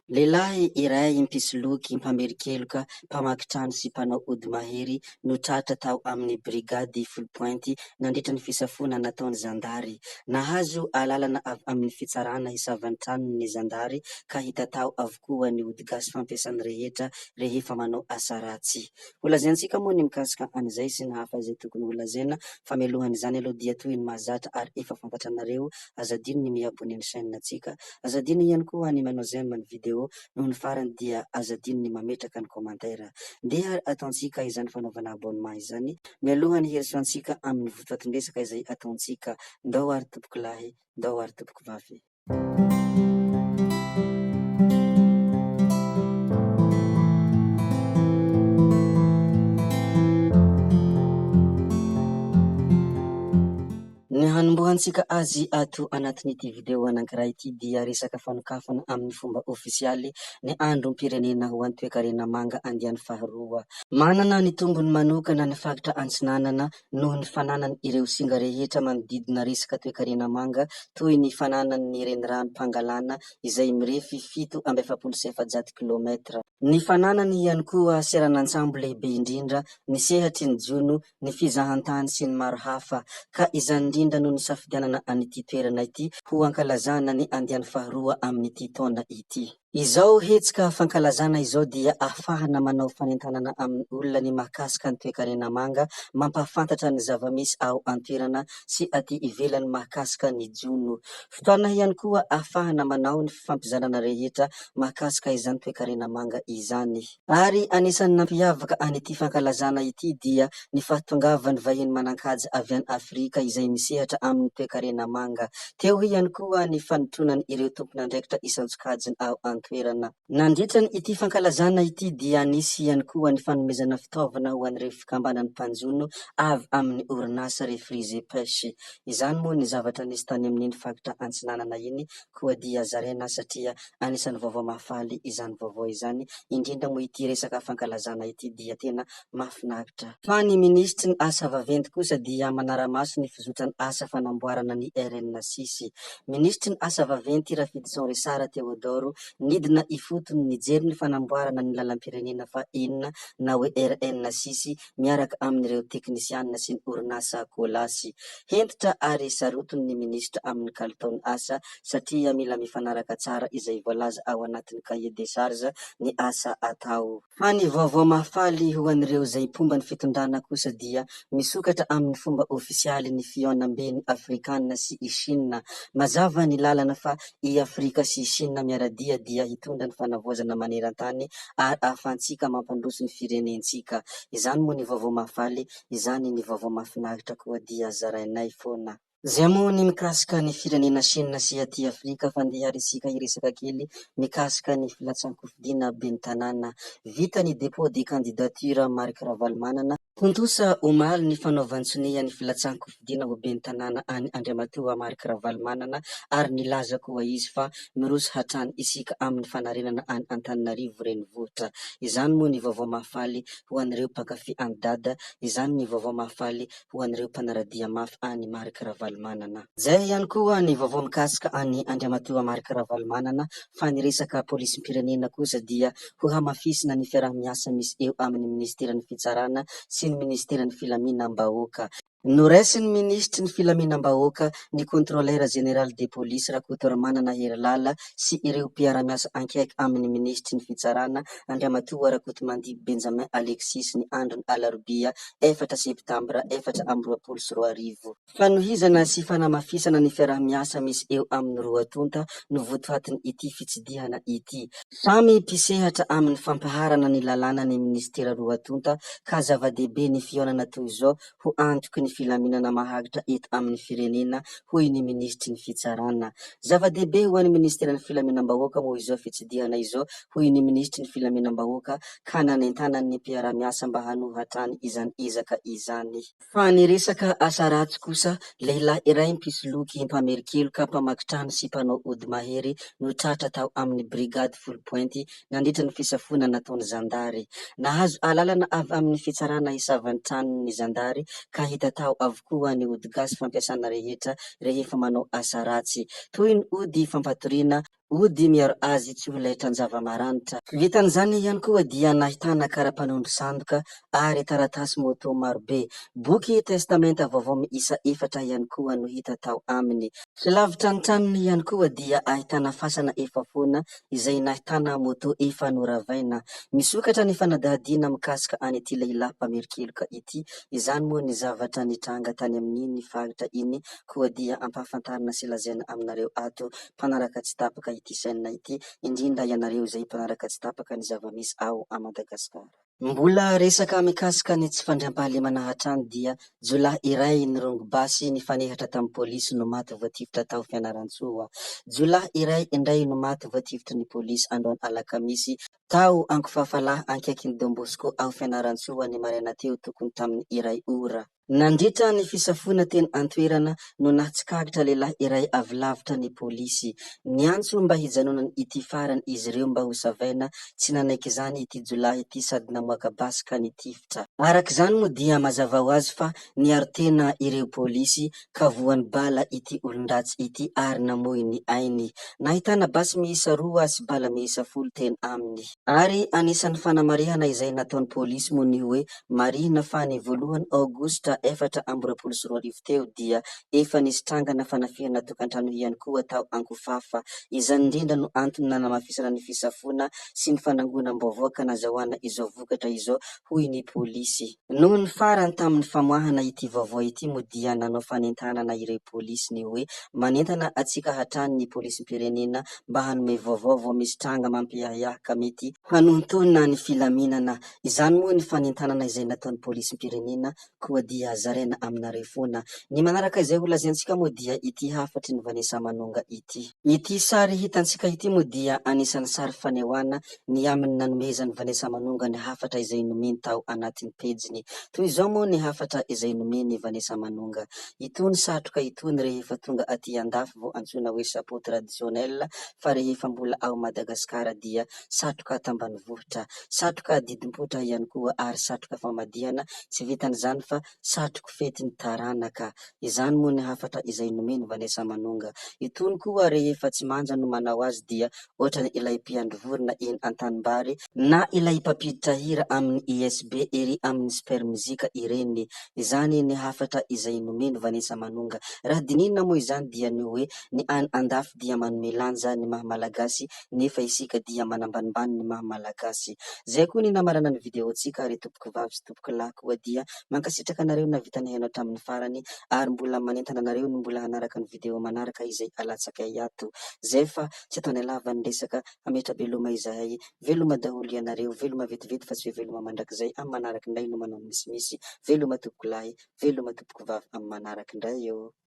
Lehilahy iray mpisoloky, mpamerikeloka, mpamaky trano sy mpanao ody mahery no tratra tao amin'ny brigady folo-pointy nandritra ny fisafona nataony zandary. Nahazo alalana avy amin'ny fitsarana hisavan'ny tranony zandary ka hita tao avokoa ny ody gasy fampiasany rehetra rehefa manao asa ratsy. Holazaintsika moa ny mikasika an'izay sy ny hafa izay tokony holazaina fa mialohan'izany aloha dia toy ny mahazatra ary efa fantatra anareo, azadino ny miabony ny chaîne-tsika, azadino ihany koa ny manao j'aime ny video noho ny farany dia azadino ny mametraka ny commentaire. Ndeha ataontsika izany fanaovana abonnement izany mialohany herisoantsika amin'ny votoatindresaka izay ataontsika. Ndao ary tompoko lahy, ndao ary tompoko vavy. Ny hanombohantsika azy ato anatin'ity video anankiray ity dia resaka fanokafana amin'ny fomba ofisialy ny androm-pirenena ho an'ny toe-karena manga andiany faharoa. Manana ny tombony manokana ny fakitra antsinanana noho ny fananany ireo singa rehetra manodidina resaka toe-karena manga toy ny fananany renirano-pangalana izay mirefy 7.7 kilometra. Ny fananany ihany koa seranantsambo lehibe indrindra, ny sehatry ny jono, ny fizahantany sy ny maro hafa ka izany indrindra no nisafidianana an'ity toerana ity ho ankalazana ny andiany faharoa amin'ity taona ity. Izao hetsika fankalazana izao dia ahafahana manao fanentanana amin'ny olona ny mahakasika ny toe-karena manga, mampahafantatra ny zava-misy ao an-toerana sy aty ivelany mahakasika ny jono. Fotoana ihany koa ahafahana manao ny fifampizanana rehetra mahakasika izany toe-karena manga izany. Ary anisan'ny nampiavaka an'ity fankalazana ity dia ny fahatongavan'ny vahiny manan-kaja avy any Afrika izay misehatra amin'ny toe-karena manga. Teo ihany koa ny fanotronany ireo tompon'andraikitra isan-tsokajiny ao an-toerana. Nandritra ny ity fankalazana ity dia nisy ihany koa ny fanomezana fitaovana ho an'ireo fikambanany mpanjono avy amin'ny orinasa Refrisée Pêche. Izany moa ny zavatra nisy tany amin'iny fakitra antsinanana iny koa dia zaraina satria anisan'ny vaovao mahafaly izany vaovao izany, indrindra moa ity resaka fankalazana ity dia tena mahafinaritra. Fa ny ministry ny asa vaventy kosa dia manara-maso ny fizotrany asa fanamboarana ny RN6. Ministry ny asa vaventy Rafidson Resara Teodoro nidina ifotony nijery ny fanamboarana ny lalam-pirenena fa enina na hoe RN6 miaraka amin'ireo teknisianina sy ny orinasa Colas. Hentitra ary sarotiny ny ministra amin'ny kalitaon'ny asa satria mila mifanaraka tsara izay voalaza ao anatin'ny cahier de charge ny asa atao. Fa ny vaovao mahafaly ho an'ireo izay pomba ny fitondrana kosa dia misokatra amin'ny fomba ofisialy ny fihaonam-beny Afrikanina sy i Chine. Mazava ny lalana fa i Afrika sy i Chine miaradia dia hitondra ny fanavoazana maneran-tany ary ahafahantsika mampandroso ny firenentsika. Izany moa ny vaovao mahafaly, izany ny vaovao mahafinaritra koa dia zarainay foana. Zay moa ny mikasika ny firenena Chine sy aty Afrika fa andeha harisika hiresaka kely mikasika ny filatsan-kofidiana ben'ny tanàna. Vita ny dépôt de candidature Marc Ravalomanana. Hontosa omaly ny fanaovan-tsonia ny filatsan-kofidiana ho ben'ny tanàna any Andriamatoa Marc Ravalomanana ary nilaza koa izy fa miroso hatrany isika amin'ny fanarenana any Antananarivo renivohitra. Izany moa ny vaovao mahafaly ho an'ireo mpankafy andadada, izany ny vaovao mahafaly ho an'ireo mpanaradia mafy any Marc Ravalomanana. Zay ihany koa ny vaovao mikasika any Andriamatoa Marc Ravalomanana fa ny resaka polisim-pirenena kosa dia ho hamafisina ny fiarah-miasa misy eo amin'ny ministeran'ny fitsarana sy ny ministeran'ny filaminam-bahoaka. Noraisin'ny ministry ny filaminam-bahoaka ny contrôleur général de police Rakotoramanana Herilala sy ireo mpiara-miasa ankaiky amin'ny ministry ny fitsarana Andriamatoa Rakotomandimby Benjamin Alexis ny andron'ny alarobia 4 septambra 2024. Fanohizana sy fanamafisana ny fiarah-miasa misy eo amin'ny Roatonta no votoatiny ity fitsidihana ity. Samy mpisehatra amin'ny fampaharana ny lalàna ny ministera Roatonta ka zava-dehibe ny fihaonana toy izao ho antoky ny filaminana mahagitra eto amin'ny firenena hoy ny ministry ny fitsarana. Zava-dehibe ho an'ny ministeran'ny filaminam-bahoaka moa izao fitsidihana izao hoy ny ministry ny filaminam-bahoaka ka nanentanany ny mpiara-miasa mba hanohatrany izany ezaka izany. Fa ny resaka asa ratsy kosa, lehilahy iray mpisoloky mpamerikeloka, mpamaky trano sy mpanao ody mahery no tratra tao amin'ny brigady folo-pointy nandritra ny fisafona nataony zandary. Nahazo alalana avy amin'ny fitsarana hisavan'ny tranony zandary ka hita tao avokoa ny ody gasy fampiasana rehetra rehefa manao asa ratsy toy ny ody fampatoriana ody miaro azy tsy ho letran-java maranitra. Vitan'izany ihany koa dia nahitana kara-panondro sandoka ary taratasy moto marobe. Boky testamenta vaovao miisa 4 ihany koa no hita tao aminy. Tsy lavitra ny tranony ihany koa dia ahitana fasana efafoana izay nahitana moto efa noravaina. Misokatra ny fanadihadiana mikasika any ity lehilahy mpamirikeloka ity. Izany moa ny zavatra nitranga tany amin'iny faritra iny, koa dia ampahafantarina sy lazaina aminareo ato mpanaraka tsy tapaka ity saina ity, indrindra ianareo izay mpanaraka tsy tapaka ny zava-misy ao a Madagasikara. Mbola resaka mikasika ny tsy fandriam-pahalemana hatrany dia jolahy iray nirongo basy nifanehatra tamin'ny pôlisy no maty voatifitra tao Fianarantsoa. Jolahy iray indray no maty voatifitra ny pôlisy androany alakamisy tao Ankofafalahy ankaikin'ny Don Bosco ao Fianarantsoa ny maraina teo, tokony tamin'ny iray ora. Nandritra ny fisafoana teny an-toerana no nahatsikagitra lehilahy iray avy lavitra ny pôlisy. Niantso mba hijanonana ity farany izy ireo mba ho savaina, tsy nanaiky izany ity jolahy ity sady namoaka basy ka nitifitra. Araka izany moa dia mazava ho azy fa niaro tena ireo pôlisy ka voan'ny bala ity olon-dratsy ity ary namoy ny ainy. Nahitana basy miisa 2 sy bala miisa 10 teny aminy. Ary anisan'ny fanamarihana izay nataon'ny pôlisy moa ny hoe marihina fa ny 1 Aogositra 2024 teo dia efa nisy trangana fanafihana tokantrano ihany koa tao Ankofafa. Izany indrindra no antony nanamafisana ny fisafoana sy ny fanangonam-baovao ka nazahoana izao vokatra izao hoy ny pôlisy. Noho ny farany tamin'ny famoahana ity vaovao ity moa dia nanao fanentanana ireo pôlisy ny hoe manentana atsika hatrany ny pôlisim-pirenena mba hanome vaovao vao misy tranga mampiahiahy ka mety hanontona ny filaminana. Izany moa ny fanentanana izay nataon'ny pôlisim-pirenena, koa dia zaraina aminareo foana. Ny manaraka izay ho lazaintsika moa dia ity hafatry ny Vanessa Manonga ity. Ity sary hitantsika ity moa dia anisan'ny sary fanehoana ny amin'ny nanomezan'ny Vanessa Manonga ny hafatra izay nomeny tao anatin'ny pejiny. Toy izao moa ny hafatra izay nomeny Vanessa Manonga: itony satroka itony rehefa tonga aty andafy vao antsoina hoe chapeau traditionnel, fa rehefa mbola ao Madagasikara dia satroka tambanivohitra, satroka didim-bohitra ihany koa, ary satroka famadihana, tsy vitan'izany fa satroko fetin'ny taranaka. Izany moa ny hafatra izay nomeny Vanessa Manonga. Itony koa rehefa tsy manja no manao azy dia ohatrany ilay mpiandry vorona eny an-tanimbary na ilay mpampiditra hira amin'ny ISB ery amin'ny super muzika ireny. Izany ny hafatra izay nomeny Vanessa Manonga. Raha dinihina moa izany dia ny hoe ny any andafy dia manome lanja ny maha malagasy, nefa isika dia manambanimbany ny maha malagasy. Zay koa ny namarana ny videontsika, ary tompoko vavy sy tompoko lahy koa dia mankasitraka anareo na vita ny hainao hatramin'ny farany, ary mbola manentana anareo no mbola hanaraka ny video manaraka izay alatsaka ato. Zay fa tsy atao ny alavan'ny resaka, hametra veloma izahay, veloma daholo ianareo, veloma vetivety fa tsy hoe veloma mandrakizay amin'ny manaraka indray no manao misimisy. Veloma tompoko lahy, veloma tompoko vavy amin'ny manaraka indray eo.